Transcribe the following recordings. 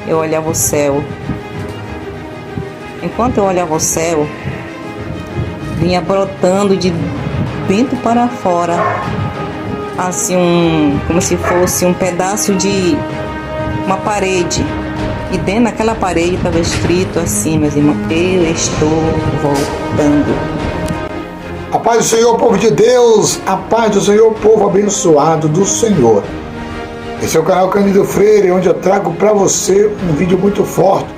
eu olhava o céu. Enquanto eu olhava o céu, vinha brotando de dentro para fora, assim, como se fosse um pedaço de uma parede. E dentro daquela parede estava escrito assim, meus irmãos: eu estou voltando. A paz do Senhor, povo de Deus, a paz do Senhor, povo abençoado do Senhor. Esse é o canal Cândido Freire, onde eu trago para você um vídeo muito forte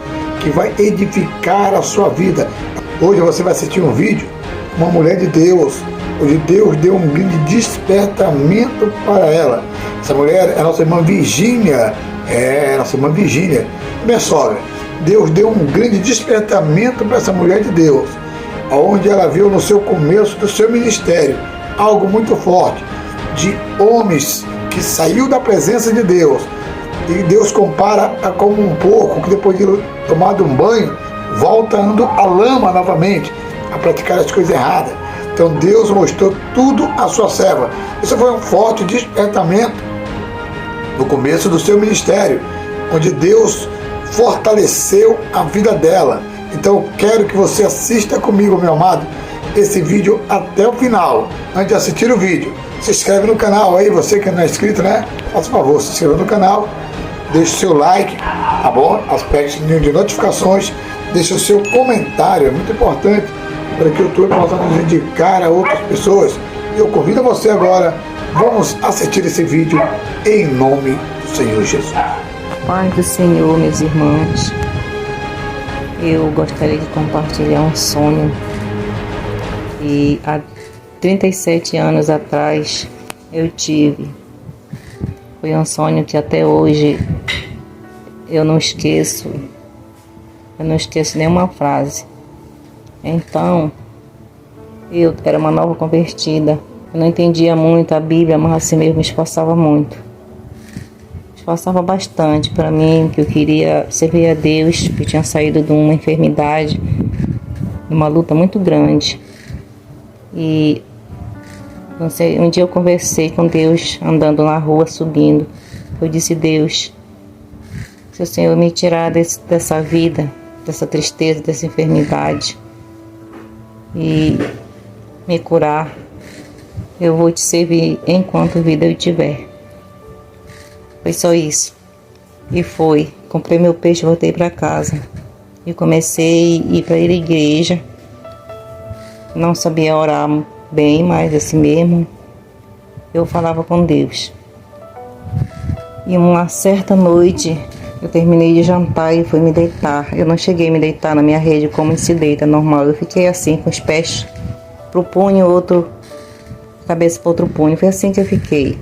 que vai edificar a sua vida. Hoje você vai assistir um vídeo com uma mulher de Deus, onde Deus deu um grande despertamento para ela. Essa mulher é nossa irmã Virgínia, minha sogra. Deus deu um grande despertamento para essa mulher de Deus, onde ela viu no seu começo do seu ministério algo muito forte, de homens que saiu da presença de Deus, e Deus compara a como um porco que depois de tomado um banho, voltando à lama novamente, a praticar as coisas erradas. Então Deus mostrou tudo à sua serva. Isso foi um forte despertamento no começo do seu ministério, onde Deus fortaleceu a vida dela. Então eu quero que você assista comigo, meu amado, esse vídeo até o final. Antes de assistir o vídeo, se inscreve no canal aí, você que não é inscrito, né? Faça favor, se inscreva no canal, deixe o seu like, tá bom? Aperte o sininho de notificações, deixe o seu comentário, é muito importante para que o YouTube possa nos indicar a outras pessoas. Eu convido você agora, vamos assistir esse vídeo em nome do Senhor Jesus. Paz do Senhor, meus irmãos. Eu gostaria de compartilhar um sonho que há 37 anos atrás eu tive. Foi um sonho que até hoje eu não esqueço. Eu não esqueço nenhuma frase. Então, eu era uma nova convertida. Eu não entendia muito a Bíblia, mas assim mesmo me esforçava muito. Esforçava bastante para mim, que eu queria servir a Deus, que eu tinha saído de uma enfermidade, de uma luta muito grande. E não sei, um dia eu conversei com Deus, andando na rua, subindo. Eu disse: Deus, se o Senhor me tirar dessa vida, dessa tristeza, dessa enfermidade, e me curar, eu vou te servir enquanto vida eu tiver. Foi só isso. E foi. Comprei meu peixe, voltei para casa. E comecei a ir para a igreja. Não sabia orar bem, mas assim mesmo eu falava com Deus. E uma certa noite eu terminei de jantar e fui me deitar. Eu não cheguei a me deitar na minha rede como se deita normal. Eu fiquei assim, com os pés pro punho, outro cabeça para outro punho. Foi assim que eu fiquei.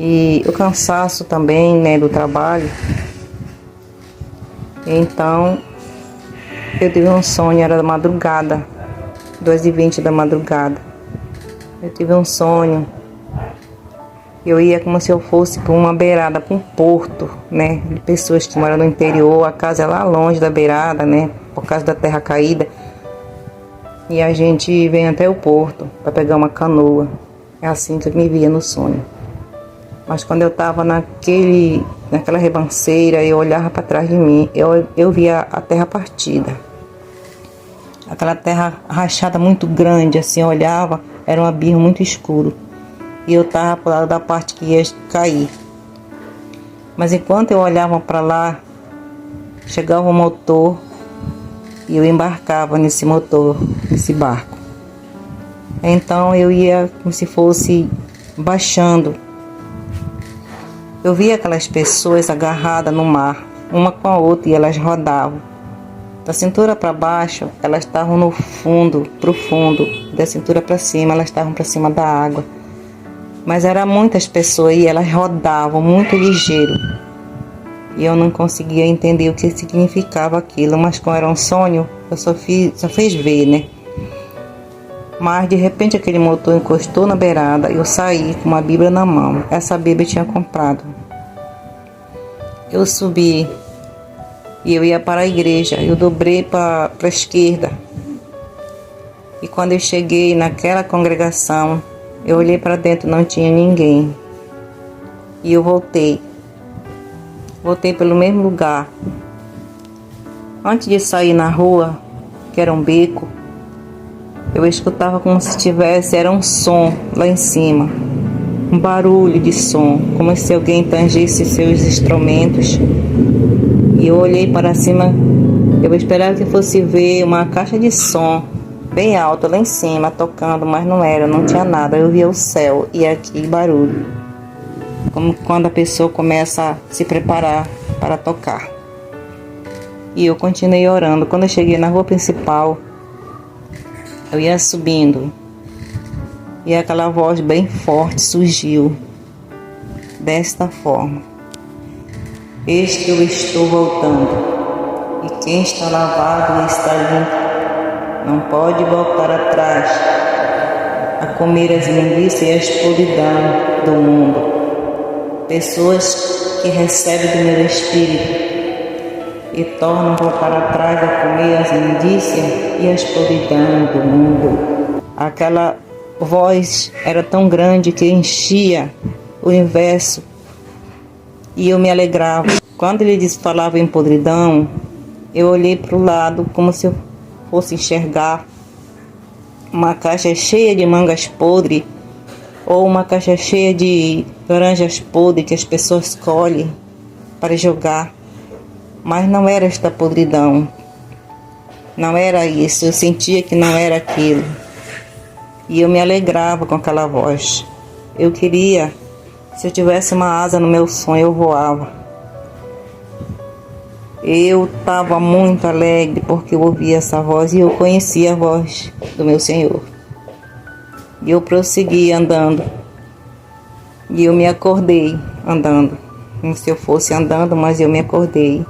E o cansaço também, né, do trabalho. Então, eu tive um sonho, era da madrugada, 2h20 da madrugada. Eu tive um sonho. Eu ia como se eu fosse para uma beirada, para um porto, né, de pessoas que moram no interior. A casa é lá longe da beirada, né, por causa da terra caída. E a gente vem até o porto para pegar uma canoa. É assim que eu me via no sonho. Mas quando eu estava naquela ribanceira, eu olhava para trás de mim, eu via a terra partida. Aquela terra rachada muito grande, assim, eu olhava, era um abismo muito escuro. E eu estava para o lado da parte que ia cair. Mas enquanto eu olhava para lá, chegava o motor e eu embarcava nesse motor, nesse barco. Então eu ia como se fosse baixando. Eu via aquelas pessoas agarradas no mar, uma com a outra, e elas rodavam. Da cintura para baixo, elas estavam no fundo, profundo. Da cintura para cima, elas estavam para cima da água. Mas eram muitas pessoas e elas rodavam muito ligeiro. E eu não conseguia entender o que significava aquilo, mas como era um sonho, eu só fiz ver, né? Mas de repente aquele motor encostou na beirada e eu saí com uma Bíblia na mão. Essa Bíblia eu tinha comprado. Eu subi e eu ia para a igreja. Eu dobrei para a esquerda. E quando eu cheguei naquela congregação, eu olhei para dentro, não tinha ninguém. E eu voltei Voltei pelo mesmo lugar. Antes de sair na rua, que era um beco, eu escutava como se tivesse, era um som lá em cima. Um barulho de som, como se alguém tangisse seus instrumentos. E eu olhei para cima, eu esperava que fosse ver uma caixa de som bem alta lá em cima, tocando, mas não era, não tinha nada. Eu via o céu e aquele barulho, como quando a pessoa começa a se preparar para tocar. E eu continuei orando. Quando eu cheguei na rua principal, eu ia subindo, e aquela voz bem forte surgiu desta forma: eis que eu estou voltando, e quem está lavado e está limpo não pode voltar atrás a comer as linguiças e a podridão do mundo. Pessoas que recebem do meu espírito e tornam a voltar atrás a comer as linguiças e as podridão do mundo. Aquela voz era tão grande que enchia o universo e eu me alegrava. Quando ele falava em podridão, eu olhei para o lado como se eu fosse enxergar uma caixa cheia de mangas podres ou uma caixa cheia de laranjas podres que as pessoas colhem para jogar. Mas não era esta podridão, não era isso, eu sentia que não era aquilo. E eu me alegrava com aquela voz. Eu queria, se eu tivesse uma asa no meu sonho, eu voava. Eu estava muito alegre porque eu ouvia essa voz e eu conhecia a voz do meu Senhor. E eu prossegui andando. E eu me acordei andando. Como se eu fosse andando, mas eu me acordei.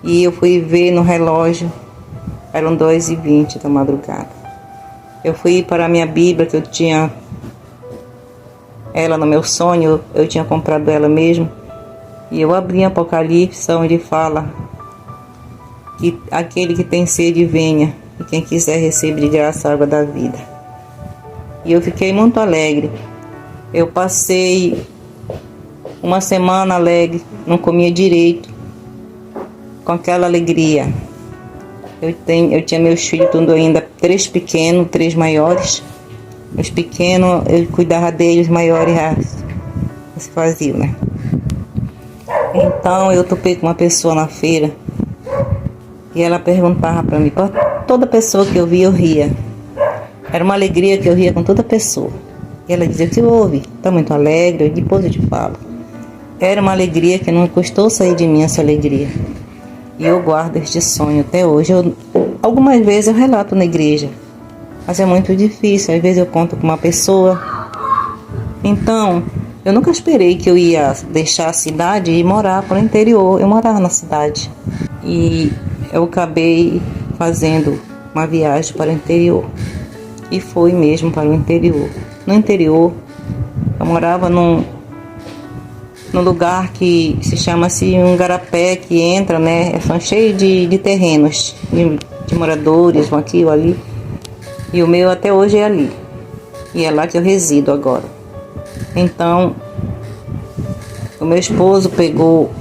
E eu fui ver no relógio, eram 2h20 da madrugada. Eu fui para a minha Bíblia, que eu tinha ela no meu sonho, eu tinha comprado ela mesmo. E eu abri Apocalipse, onde fala que aquele que tem sede venha, e quem quiser receber de graça a água da vida. E eu fiquei muito alegre. Eu passei uma semana alegre, não comia direito, com aquela alegria. Eu tinha meus filhos tudo ainda, 3 pequenos, 3 maiores. Os pequenos, eu cuidava deles, maiores se faziam, né? Então eu topei com uma pessoa na feira e ela perguntava para mim, toda pessoa que eu via, eu ria. Era uma alegria que eu ria com toda pessoa. E ela dizia: o que houve? Está muito alegre? Depois eu te falo. Era uma alegria que não custou sair de mim, essa alegria. E eu guardo este sonho até hoje. Algumas vezes eu relato na igreja, mas é muito difícil. Às vezes eu conto com uma pessoa. Então, eu nunca esperei que eu ia deixar a cidade e morar para o interior. Eu morava na cidade. E eu acabei fazendo uma viagem para o interior. E fui mesmo para o interior. No interior, eu morava num lugar que se chama-se um garapé, que entra, né? São cheios de terrenos, de moradores, um aqui ou ali. E o meu até hoje é ali. E é lá que eu resido agora. Então, o meu esposo pegou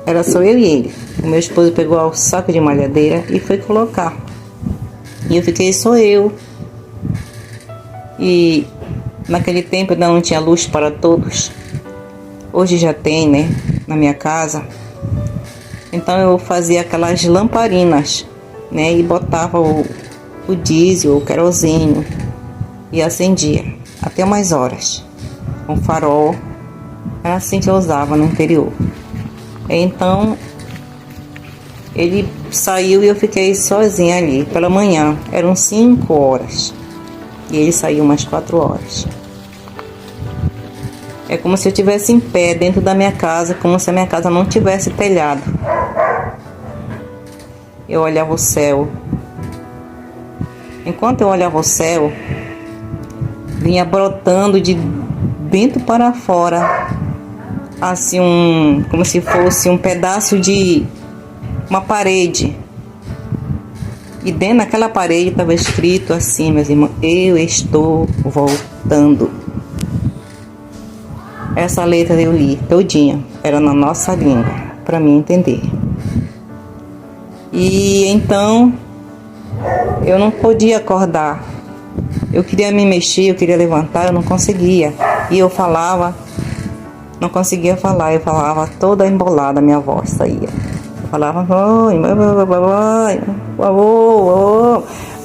era só eu e ele. O meu esposo pegou o saco de malhadeira e foi colocar. E eu fiquei só eu. E naquele tempo ainda não tinha luz para todos. Hoje já tem, né, na minha casa. Então eu fazia aquelas lamparinas, né, e botava o diesel, o querosene e acendia até umas horas com farol. Era assim que eu usava no interior. Então ele saiu e eu fiquei sozinha ali pela manhã. Eram 5 horas e ele saiu umas 4 horas. É como se eu estivesse em pé dentro da minha casa, como se a minha casa não tivesse telhado. Eu olhava o céu. Enquanto eu olhava o céu, vinha brotando de dentro para fora, assim, como se fosse um pedaço de uma parede. E dentro daquela parede estava escrito assim, meus irmãos: eu estou voltando. Essa letra eu li todinha, era na nossa língua, para mim entender. E então eu não podia acordar. Eu queria me mexer, eu queria levantar, eu não conseguia. E eu falava, não conseguia falar, eu falava toda embolada, minha voz saía. Eu falava,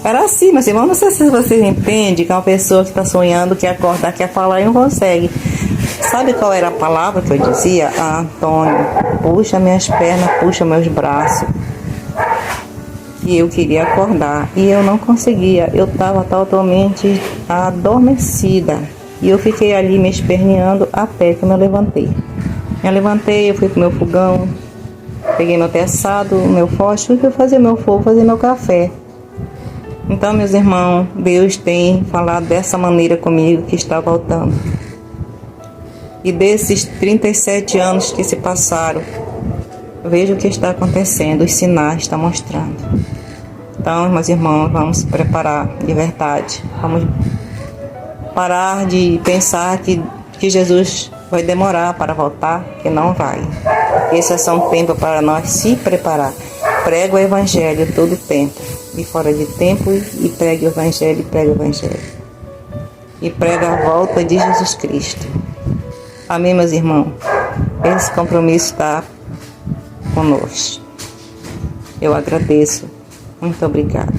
era assim, mas irmão, não sei se vocês entendem que é uma pessoa que está sonhando, quer acordar, quer falar e não consegue. Sabe qual era a palavra que eu dizia? Ah, Antônio, puxa minhas pernas, puxa meus braços. E eu queria acordar e eu não conseguia, eu estava totalmente adormecida. E eu fiquei ali me esperneando até que eu me levantei. Me levantei, eu fui pro meu fogão, peguei meu terçado, meu fósforo e fui fazer meu fogo, fazer meu café. Então, meus irmãos, Deus tem falado dessa maneira comigo que está voltando. E desses 37 anos que se passaram, veja o que está acontecendo, os sinais estão mostrando. Então, meus irmãos, vamos se preparar de verdade. Vamos parar de pensar que Jesus vai demorar para voltar, que não vai. Esse é só um tempo para nós se preparar. Prega o Evangelho todo o tempo. E fora de tempo, e pregue o Evangelho, e prega o Evangelho. E prega a volta de Jesus Cristo. Amém, meus irmãos? Esse compromisso está conosco. Eu agradeço. Muito obrigada.